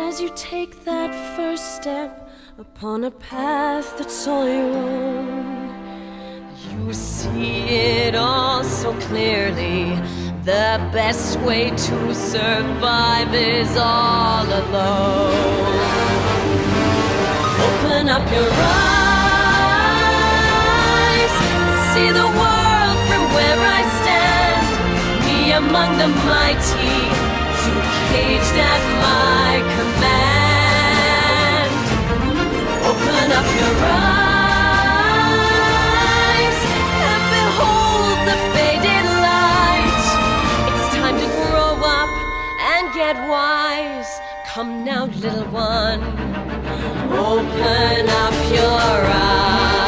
As you take that first step upon a path that's all your own, you see it all so clearly. The best way to survive is all alone. Open up your eyes, see the world from where I stand. Me among the mighty, you caged at my command. Open up your eyes and behold the faded light. It's time to grow up and get wise. Come now, little one, open up your eyes.